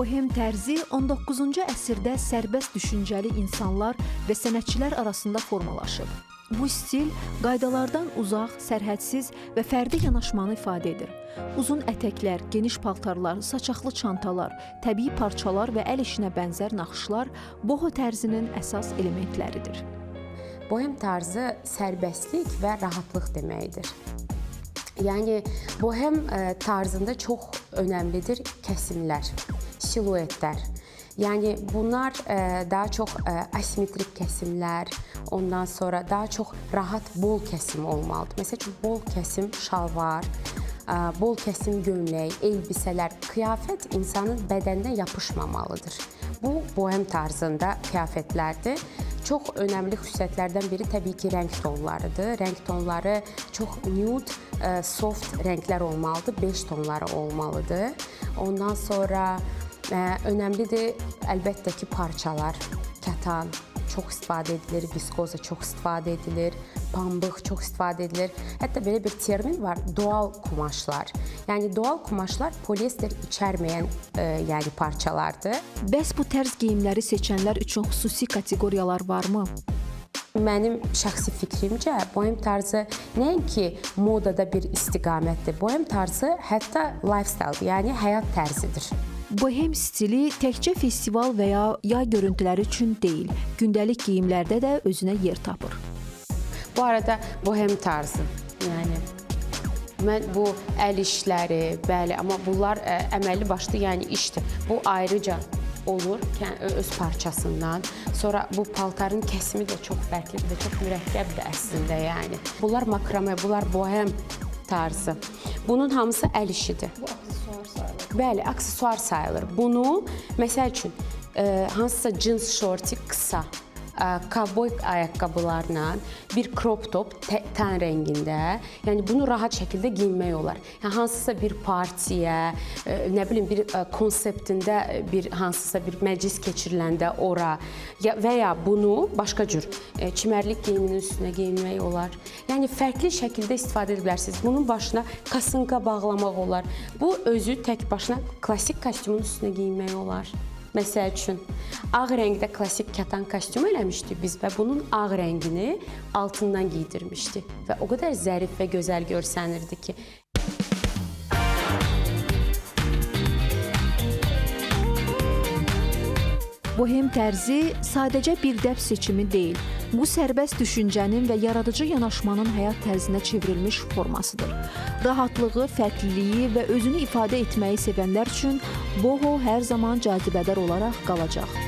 Bohem tərzi 19-cu əsrdə sərbəst düşüncəli insanlar və sənətçilər arasında formalaşıb. Bu stil qaydalardan uzaq, sərhədsiz və fərdi yanaşmanı ifadə edir. Uzun ətəklər, geniş paltarlar, saçaqlı çantalar, təbii parçalar və əl işinə bənzər naxışlar boho tərzinin əsas elementləridir. Bohem tarzı sərbəstlik və rahatlıq deməkdir. Yəni, bohem tarzında çox önəmlidir kəsimlər, siluetlər. Yəni, bunlar daha çox asimetrik kəsimlər, ondan sonra daha çox rahat, bol kəsim olmalıdır. Məsələn, bol kəsim şalvar, bol kəsim gömlək, elbisələr, qiyafət insanın bədəninə yapışmamalıdır. Bu, bohem tarzında qiyafətlərdir. Çox önəmli xüsusiyyətlərdən biri təbii ki, rəng tonlarıdır. Rəng tonları çox nude, soft rənglər olmalıdır, bej tonları olmalıdır. Ondan sonra önəmlidir əlbəttə ki, parçalar, kətan çox istifadə edilir, viskoza çox istifadə edilir, pambıq çox istifadə edilir. Hətta belə bir termin var, doğal kumaşlar. Yəni, doğal kumaşlar polyester içərməyən parçalardır. Bəs bu tərz geyimləri seçənlər üçün xüsusi kateqoriyalar varmı? Mənim şəxsi fikrimcə, bohem tarzı nəinki modada bir istiqamətdir. Bohem tarzı hətta lifestyle, yəni həyat tərzidir. Bohem stili təkcə festival və ya yay görüntüləri üçün deyil, gündəlik geyimlərdə də özünə yer tapır. Bu arada bohem tarzı, yəni mən bu əl işləri, bəli, amma bunlar əməlli başlı, yəni işdir. Bu ayrıca olur öz parçasından. Sonra bu paltarın kəsimi də çox fərqlidir və çox mürəkkəbdir əslində, yəni. Bunlar makrame, bunlar bohem tarzı. Bunun hamısı əl işidir. Bu aksesuar sayılır. Bəli, aksesuar sayılır. Bunu, məsəl üçün, hansısa cins şorti qısa, kovboy ayaqqabılarla bir crop top tən rəngində, yəni bunu rahat şəkildə giyinmək olar. Yəni, hansısa bir partiyə, nə bilim, bir konseptində hansısa bir məclis keçiriləndə ora və ya bunu başqa cür çimərlik geyiminin üstünə geyinmək olar. Yəni, fərqli şəkildə istifadə edə bilərsiniz. Bunun başına kasınqa bağlamaq olar. Bu özü tək başına klassik kostyumun üstünə geyinmək olar. Məsəl üçün, ağ rəngdə klassik kətan kostyum eləmişdik biz və bunun ağ rəngini altından giydirmişdik və o qədər zərif və gözəl görsənirdi ki. Bohem tərzi sadəcə bir dəb seçimi deyil, bu sərbəst düşüncənin və yaradıcı yanaşmanın həyat tərzinə çevrilmiş formasıdır. Rahatlığı, fərqliliyi və özünü ifadə etməyi sevənlər üçün boho hər zaman cazibədar olaraq qalacaq.